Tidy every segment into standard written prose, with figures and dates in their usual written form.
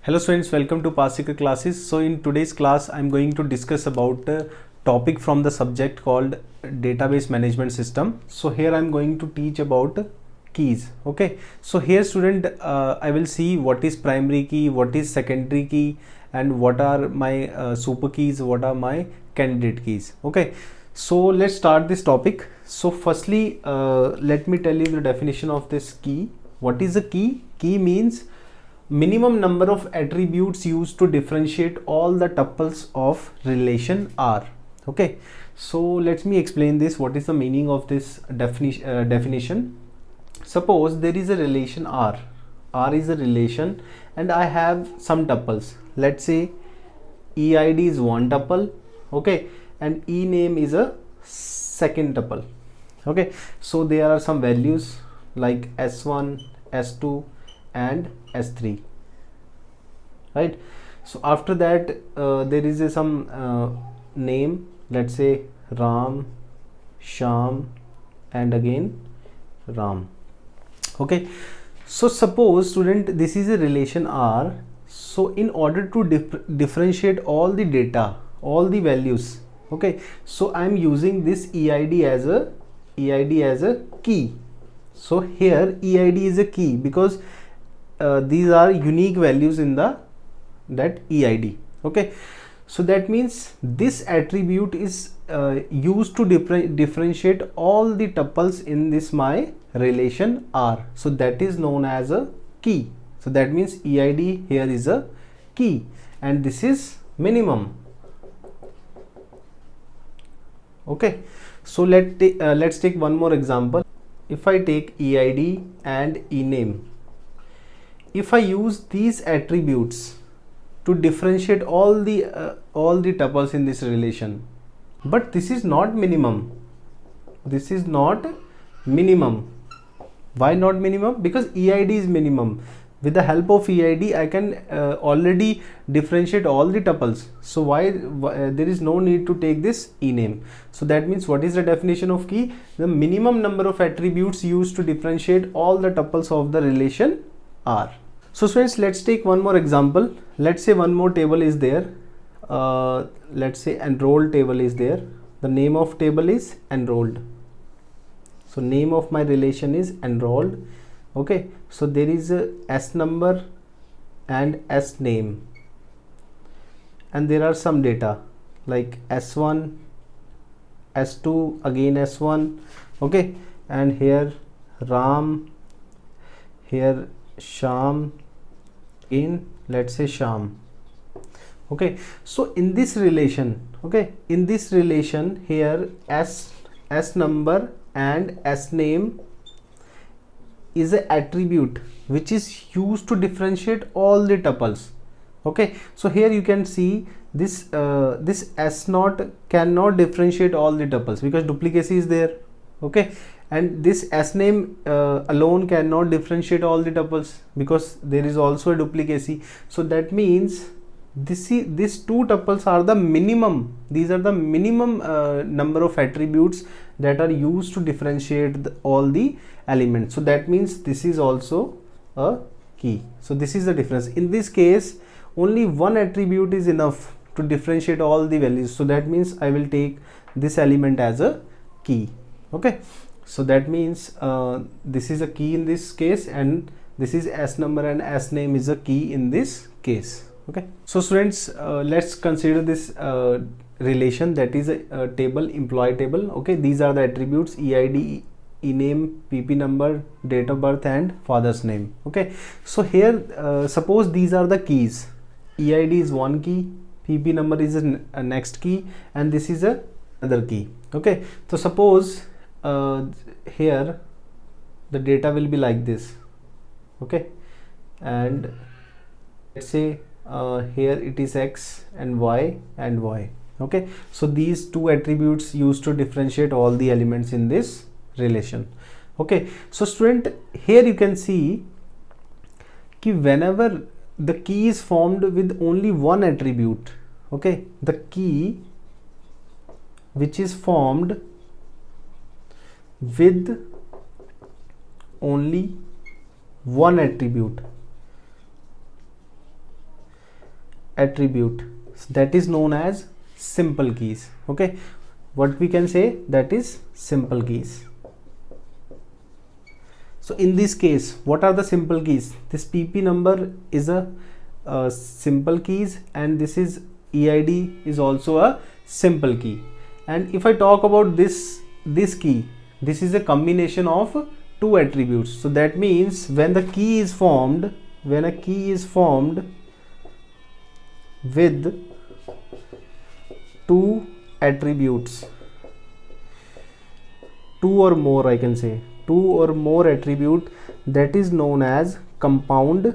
Hello students, welcome to Past Secret Classes. So in today's class, I'm going to discuss about a topic from the subject called database management system. So here I'm going to teach about keys. Okay, so here student, I will see what is primary key, what is secondary key, and what are my super keys, what are my candidate keys. Okay, so let's start this topic. So firstly, let me tell you the definition of this key. What is a key? Key means minimum number of attributes used to differentiate all the tuples of relation R. Okay, so let me explain this. What is the meaning of this definition? Suppose there is a relation R. R is a relation and I have some tuples. Let's say EID is one tuple, okay, and ename is a second tuple. Okay, so there are some values like S1, S2 and S3, right? So after that there is some name, let's say Ram, Sham and again Ram. Okay, so suppose student this is a relation R. So in order to differentiate all the data, all the values, okay, so I'm using this EID as a key. So here EID is a key because these are unique values in that EID. Okay, so that means this attribute is used to differentiate all the tuples in this my relation R. So that is known as a key. So that means EID here is a key and this is minimum. Okay, so let's take one more example. If I take EID and ename, if I use these attributes to differentiate all the tuples in this relation, but this is not minimum. This is not minimum. Why not minimum? Because EID is minimum. With the help of EID, I can already differentiate all the tuples. So why there is no need to take this ename. So that means what is the definition of key? The minimum number of attributes used to differentiate all the tuples of the relation R. So students, let's take one more example. Let's say one more table is there. Let's say enrolled table is there. The name of table is enrolled. So name of my relation is enrolled. Okay, so there is a S number and S name, and there are some data like S1, S2, again S1, okay, and here Ram, here Sham, in let's say Sham. Okay, so in this relation, okay, in this relation here S number and S name is an attribute which is used to differentiate all the tuples. Okay, so here you can see this this S0 cannot differentiate all the tuples because duplicacy is there. Okay, and this S name alone cannot differentiate all the tuples because there is also a duplicacy. So that means these two tuples are the minimum. These are the minimum number of attributes that are used to differentiate all the elements. So that means this is also a key. So this is the difference. In this case, only one attribute is enough to differentiate all the values. So that means I will take this element as a key. Okay, so that means this is a key in this case, and this is S number and S name is a key in this case. Okay, so students, let's consider this relation, that is a table, employee table. Okay, these are the attributes: EID, ename, PP number, date of birth and father's name. Okay, so here suppose these are the keys. EID is one key, PP number is a next key, and this is another key. Okay, so suppose here the data will be like this. Okay, and let's say here it is X and Y and Y. Okay, so these two attributes used to differentiate all the elements in this relation. Okay, so student, here you can see कि whenever the key is formed with only one attribute, okay, the key which is formed with only one attribute, attribute, that is known as simple keys. Okay, what we can say, that is simple keys. So in this case, what are the simple keys? This PP number is a simple keys, and this is EID is also a simple key. And if I talk about this key, this is a combination of two attributes. So that means when a key is formed with two attributes, two or more, I can say two or more attribute, that is known as compound,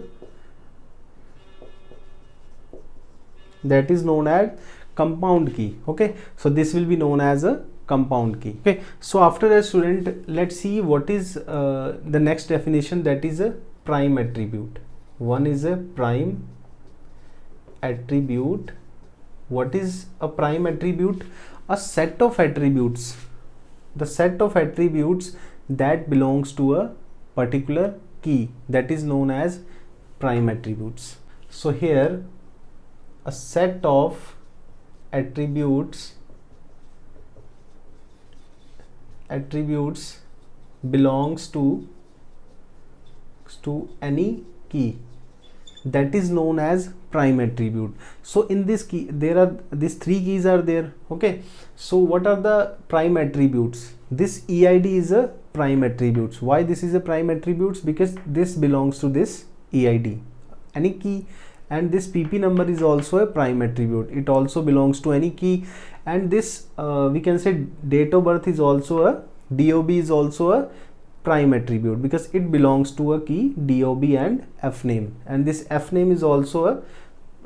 that is known as compound key. Okay, so this will be known as a compound key. Okay, so after that, student, let's see what is the next definition, that is a prime attribute. One is a prime attribute. What is a prime attribute? A set of attributes, the set of attributes that belongs to a particular key, that is known as prime attributes. So here a set of attributes belongs to any key, that is known as prime attribute. So in this key there are these three keys are there. Okay, so what are the prime attributes? This EID is a prime attributes. Why this is a prime attributes? Because this belongs to this EID, any key, and this PP number is also a prime attribute, it also belongs to any key. And this we can say date of birth is also a DOB is also a prime attribute, because it belongs to a key DOB and F name, and this F name is also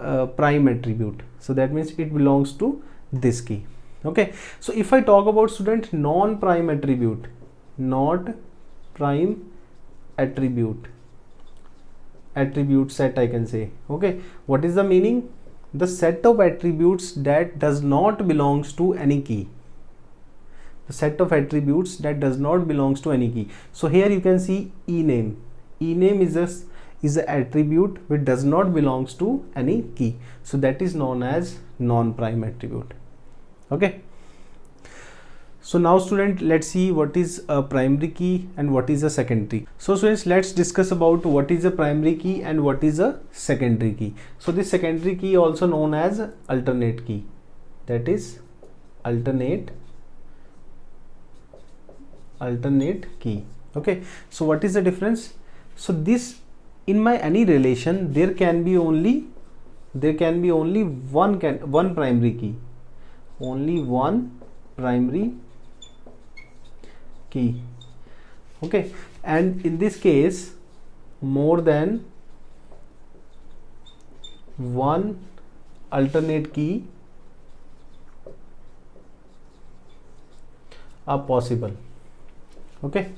a prime attribute. So that means it belongs to this key. Okay, so if I talk about, student, non-prime attribute, not prime attribute set, I can say. Okay, what is the meaning? The set of attributes that does not belongs to any key, the set of attributes that does not belongs to any key. So here you can see ename is a attribute which does not belongs to any key, so that is known as non-prime attribute. Okay, so now, student, let's see what is a primary key and what is a secondary. So students, let's discuss about what is a primary key and what is a secondary key. So this secondary key also known as alternate key, that is alternate key. Okay, so what is the difference? So this, in my any relation, there can be only one primary key, only one primary key. Okay, and in this case more than one alternate key are possible. Okay,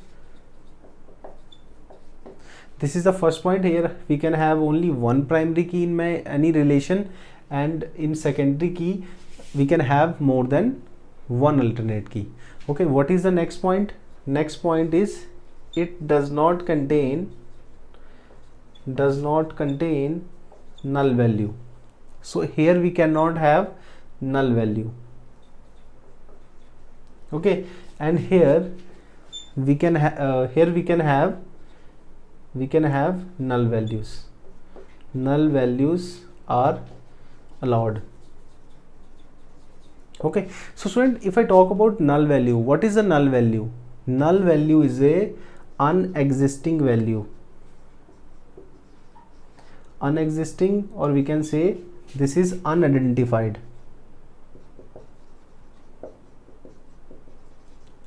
this is the first point. Here we can have only one primary key in my any relation, and in secondary key we can have more than one alternate key. Okay, what is the next point? Next point is it does not contain null value. So here we cannot have null value. Okay, and here we can have null values. Null values are allowed. Okay, so student, if I talk about null value, what is a null value? Null value is a unexisting value, unexisting, or we can say this is unidentified.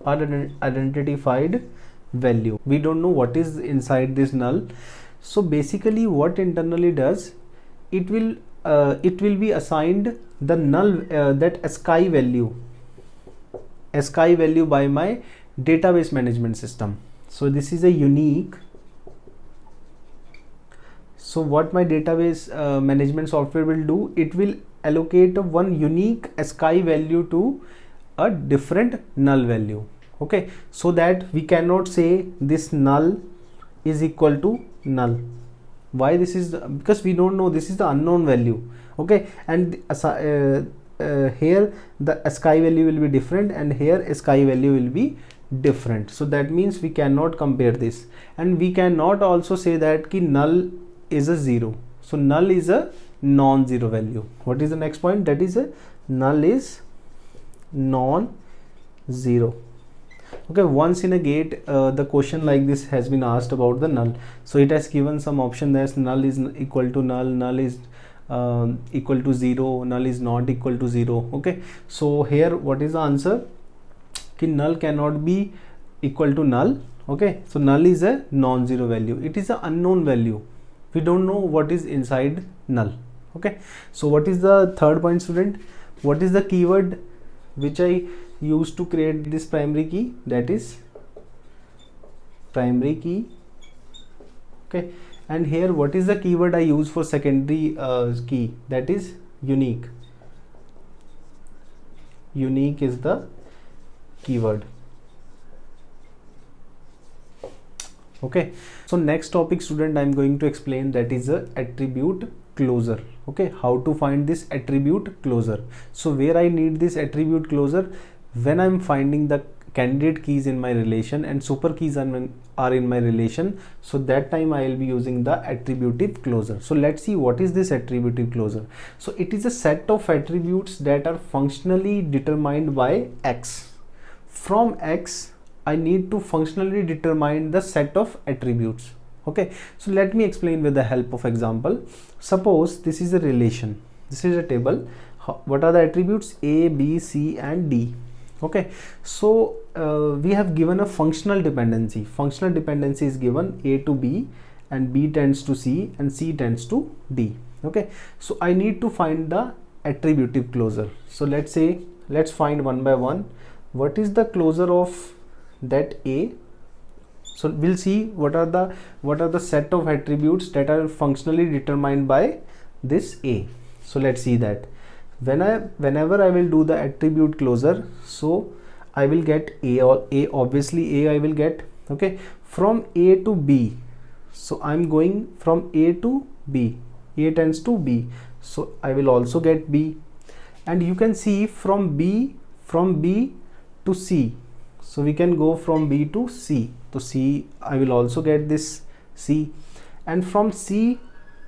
Unidentified value, we don't know what is inside this null. So basically what internally does, it will be assigned the null that ASCII value by my database management system. So this is a unique. So what my database management software will do, it will allocate one unique ASCII value to a different null value. Okay, so that we cannot say this null is equal to null. Why this is because we don't know, this is the unknown value. Okay, and here the sky value will be different and here sky value will be different. So that means we cannot compare this, and we cannot also say that ki null is a 0. So null is a non-zero value. What is the next point? That is a null is non-zero. Okay, once in a gate the question like this has been asked about the null. So it has given some option that null is equal to null, null is equal to 0, null is not equal to 0. Okay, so here what is the answer? Ki null cannot be equal to null. Okay, so null is a non-zero value. It is an unknown value. We don't know what is inside null. Okay, so what is the third point, student? What is the keyword which I used to create this primary key? That is primary key. Okay, and here what is the keyword I use for secondary key? That is unique. Unique is the keyword. Okay, so next topic, student, I'm going to explain, that is a attribute closure. Okay, how to find this attribute closure. So where I need this attribute closure? When I'm finding the candidate keys in my relation and super keys are in my relation, so that time I will be using the attributive closure. So let's see what is this attributive closure. So it is a set of attributes that are functionally determined by X. From X I need to functionally determine the set of attributes. Okay, so let me explain with the help of example. Suppose this is a relation, this is a table. What are the attributes? A, B, C and D. Okay, so we have given a functional dependency. Functional dependency is given A to B and B tends to C and C tends to D. Okay, so I need to find the attributive closure. So let's find one by one. What is the closure of that A? So we'll see what are the set of attributes that are functionally determined by this A. So let's see that. Whenever I will do the attribute closure, so I will get A, or A, obviously A I will get. Okay, from A to B, so I'm going from A to B, A tends to B, so I will also get B. And you can see from B to C, so we can go from B to C. To C I will also get this C, and from C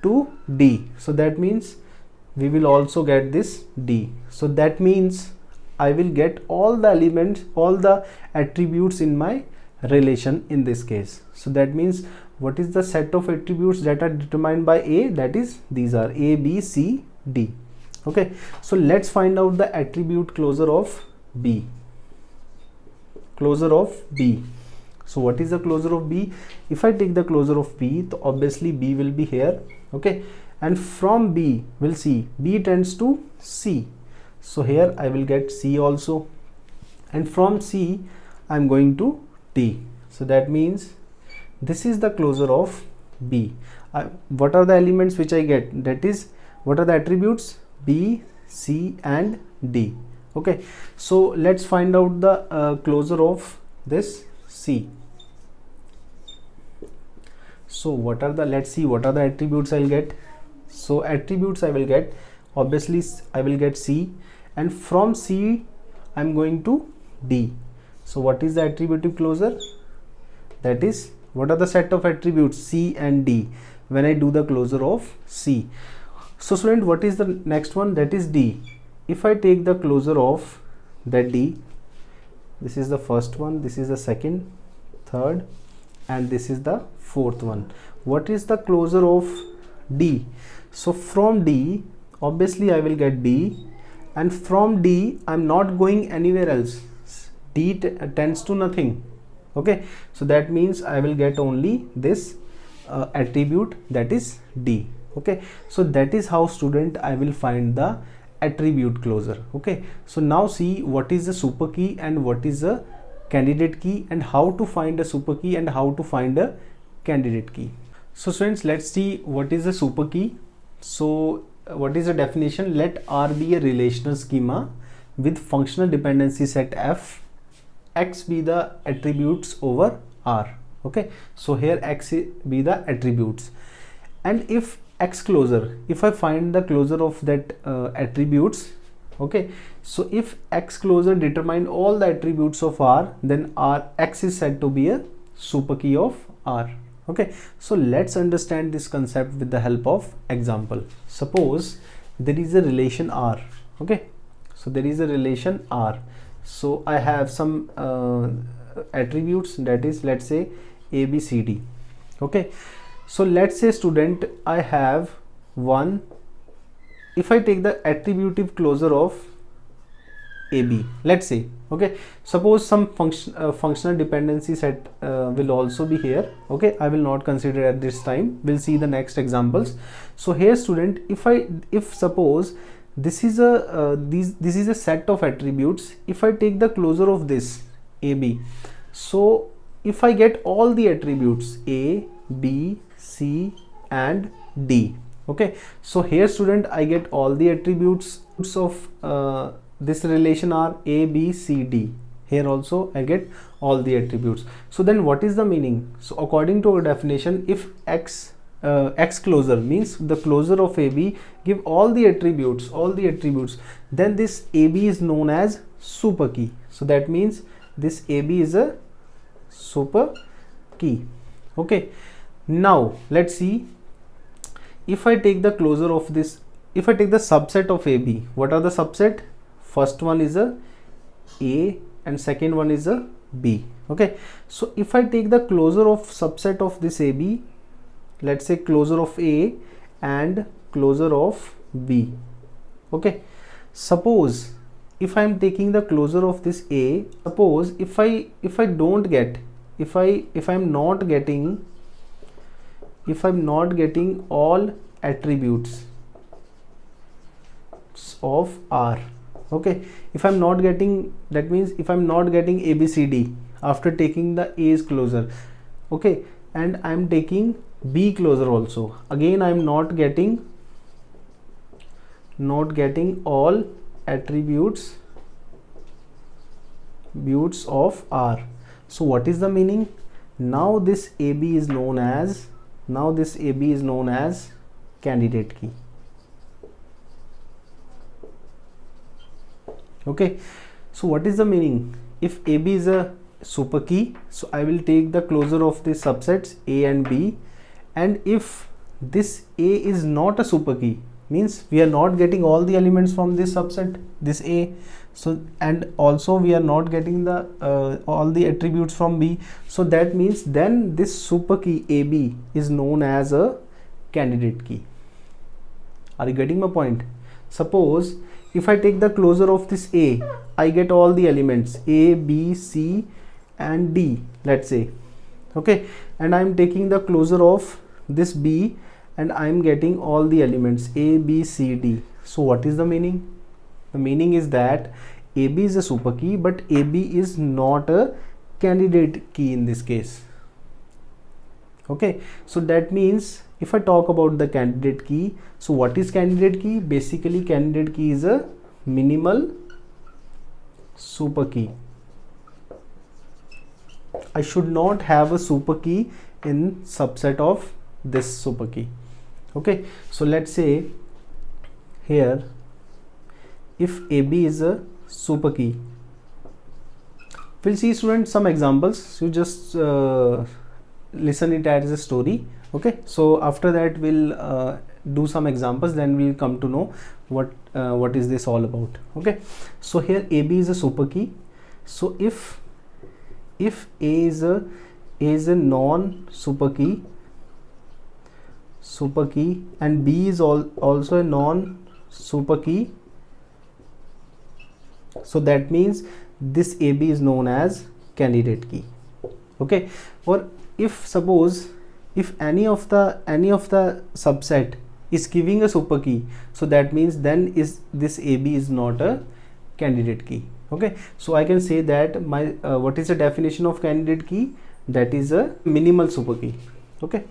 to D, so that means we will also get this D. So that means I will get all the elements, all the attributes in my relation in this case. So that means what is the set of attributes that are determined by A? That is, these are A, B, C, D. Okay, so let's find out the attribute closure of B. Closure of B. So what is the closure of B? If I take the closure of B, so obviously B will be here. Okay, and from B we'll see B tends to C, so here I will get C also, and from C I'm going to D. So that means this is the closure of B. What are the elements which I get? That is, what are the attributes? B, C and D. Okay, so let's find out the closure of this C. So let's see what are the attributes I'll get. So attributes I will get, obviously I will get C, and from C I'm going to D. So what is the attributive closure? That is, what are the set of attributes? C and D when I do the closure of C. So student, what is the next one? That is D. If I take the closure of that D, this is the first one, this is the second, third and this is the fourth one. What is the closure of D? So from D obviously I will get D, and from D I'm not going anywhere else. D tends to nothing. Okay, so that means I will get only this attribute, that is D. Okay, so that is how, student, I will find the attribute closure. Okay, so now see what is the super key and what is the candidate key, and how to find a super key and how to find a candidate key. So students, let's see what is a super key. So what is the definition? Let R be a relational schema with functional dependency set F, X be the attributes over R. Okay, so here X be the attributes, And if X closure, if I find the closure of that attributes, okay, so if X closure determine all the attributes of R, then R X is said to be a super key of R. Okay, so let's understand this concept with the help of example. Suppose there is a relation R. Okay, so there is a relation R. So I have some attributes, that is, let's say A, B, C, D. Okay, so let's say student, I have one. If I take the attributive closure of AB, let's say, okay, suppose some functional dependency set will also be here. Okay, I will not consider at this time, we'll see the next examples. So here student, if suppose this is a this is a set of attributes, if I take the closure of this AB, so if I get all the attributes A, B, C and D, okay, so here student, I get all the attributes of this relation are A, B, C, D. Here also I get all the attributes. So then what is the meaning? So according to our definition, if X closure means the closure of AB give all the attributes, then this AB is known as super key. So that means this AB is a super key. Okay, now let's see, if I take the closure of this, if I take the subset of AB, what are the subset? First one is a and second one is a B. Okay, so if I take the closure of subset of this AB, let's say closure of A and closure of B. Okay, suppose if I am taking the closure of this A, suppose if I don't get, if I'm not getting all attributes of R. Okay, if I'm not getting, that means if I'm not getting A, B, C, D after taking the A's closure, okay, and I'm taking B closure also, again I'm not getting all attributes of R. So what is the meaning? Now this AB is known as candidate key. Okay, so what is the meaning? If AB is a super key, so I will take the closure of the subsets A and B, and if this A is not a super key, means we are not getting all the elements from this subset, this A, so and also we are not getting the all the attributes from B, so that means then this super key AB is known as a candidate key. Are you getting my point? Suppose if I take the closure of this A, I get all the elements A, B, C and D, let's say, okay, and I am taking the closure of this B and I am getting all the elements A, B, C, D. So what is the meaning? The meaning is that AB is a super key, but AB is not a candidate key in this case. Okay, so that means if I talk about the candidate key, so what is candidate key? Basically candidate key is a minimal super key. I should not have a super key in subset of this super key. Okay, so let's say here if AB is a super key, we'll see students some examples, you just listen it as a story. Okay, so after that we'll do some examples, then we'll come to know what is this all about. Okay, so here AB is a super key. So if A is a non super key and B is also a non super key, so that means this AB is known as candidate key. Okay, or if suppose if any of the subset is giving a super key, so that means then is this AB is not a candidate key. Okay, so I can say that my what is the definition of candidate key? That is a minimal super key. Okay,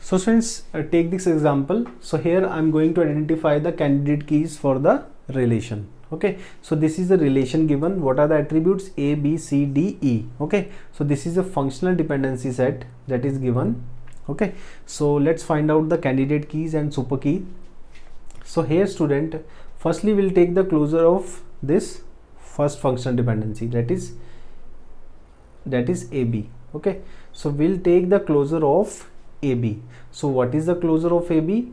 so students, take this example. So here I'm going to identify the candidate keys for the relation. Okay, so this is the relation given. What are the attributes? A, B, C, D, E. Okay, so this is a functional dependency set that is given. Okay, so let's find out the candidate keys and super key. So here student, firstly we'll take the closure of this first functional dependency, that is AB. Okay, so we'll take the closure of AB. So what is the closure of AB?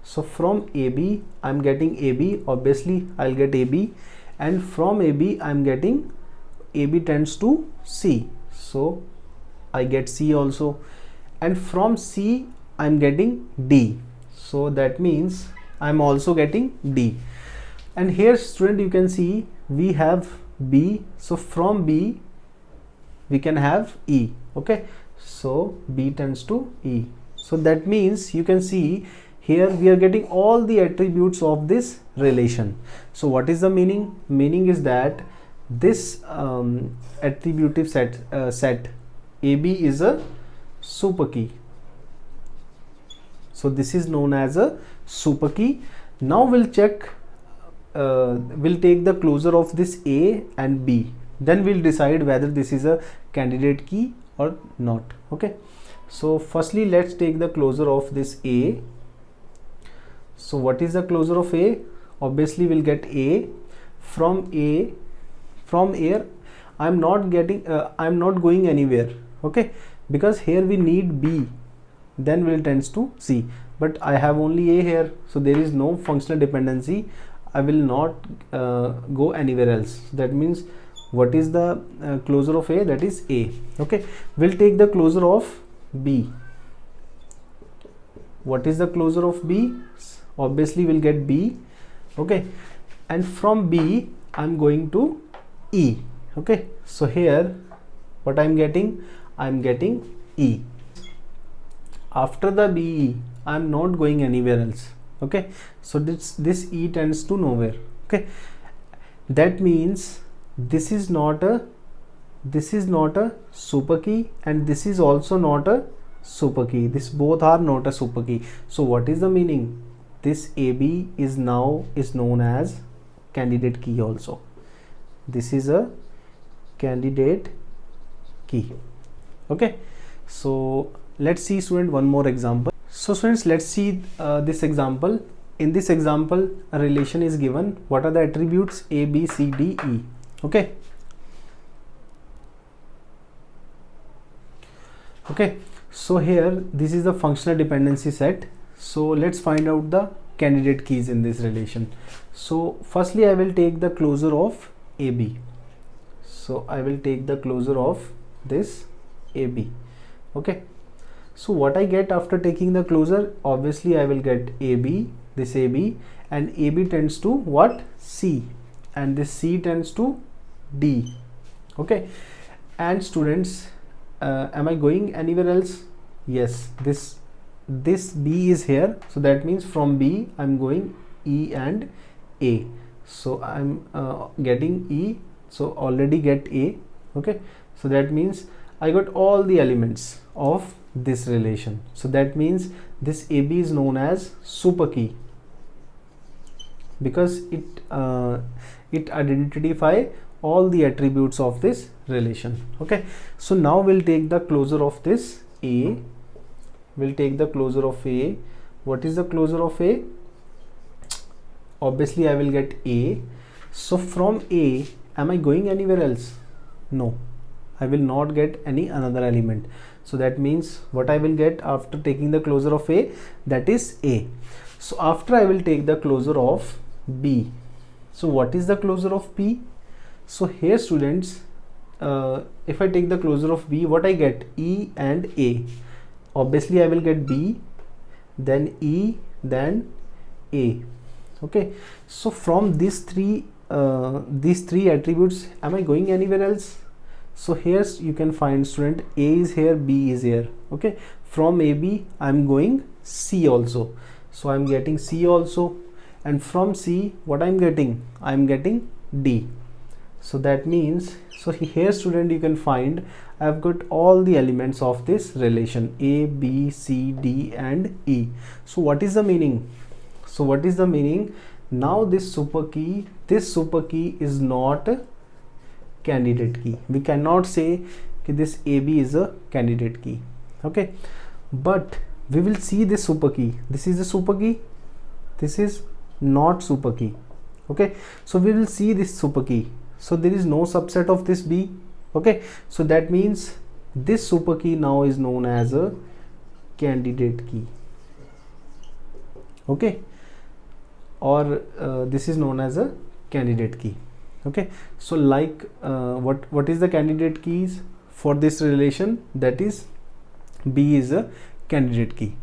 So from AB I'm getting AB, obviously I'll get AB, and from AB I'm getting AB tends to C, so I get C also, and from C I'm getting D, so that means I'm also getting D. And here student, you can see we have B, so from B we can have E. Okay, so B tends to E, so that means you can see here we are getting all the attributes of this relation. So what is the meaning? Meaning is that this attributive set AB is a super key. So this is known as a super key. Now we'll check, we'll take the closure of this A and B, then we'll decide whether this is a candidate key or not. Okay, so firstly let's take the closure of this A. So what is the closure of A? Obviously we'll get A. From here I'm not going anywhere. Okay, because here we need B, then we'll tends to C, but I have only A here, so there is no functional dependency. I will not go anywhere else. That means what is the closure of A? That is A. Okay, we'll take the closure of B. What is the closure of B? Obviously we'll get B. Okay, and from B I'm going to E. Okay, so here what I'm getting E. After the B, I'm not going anywhere else. Okay, so this E tends to nowhere. Okay, that means this is not a super key, and this is also not a super key. This both are not a super key. So what is the meaning? This AB is known as candidate key also. This is a candidate key. Okay, so let's see student one more example. So students, let's see this example. In this example, a relation is given. What are the attributes? A, B, C, D, E. Okay, so here this is the functional dependency set. So let's find out the candidate keys in this relation. So firstly I will take the closure of AB. So I will take the closure of this AB. Okay, so what I get after taking the closure? Obviously I will get AB, this AB, and AB tends to what? C, and this C tends to D. Okay, and students, am I going anywhere else? Yes, this B is here, so that means from B I'm going E and A. So I'm getting E, so already get A. Okay, so that means I got all the elements of this relation. So that means this AB is known as super key because it identify all the attributes of this relation. Okay, so now we'll take the closure of this A. We'll take the closure of A. What is the closure of A? Obviously I will get A. So from A, am I going anywhere else? No, I will not get any another element. So that means what I will get after taking the closure of A, that is A. So after I will take the closure of B. So what is the closure of B? So here students, if I take the closure of B, what I get? E and A. Obviously I will get B, then E, then A. Okay, so from these three attributes, am I going anywhere else? So here you can find student, A is here, B is here. Okay, from AB I'm going C also, so I'm getting C also, and from C what I'm getting D. So that means, so here student you can find I've got all the elements of this relation A, B, C, D and E. So what is the meaning? So what is the meaning? Now this super key is not a candidate key. We cannot say that this AB is a candidate key. Okay, but we will see this super key. This is a super key, this is not super key. Okay, so we will see this super key. So there is no subset of this B. Okay, so that means this super key now is known as a candidate key. Okay, or this is known as a candidate key. Okay, so like what is the candidate keys for this relation? That is B is a candidate key.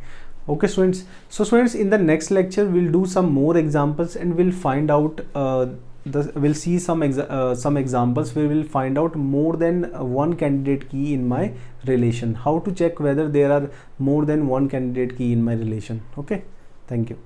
Okay students, so students, in the next lecture we'll do some more examples and we'll find out we'll see some examples where we'll find out more than one candidate key in my relation, how to check whether there are more than one candidate key in my relation. Okay, thank you.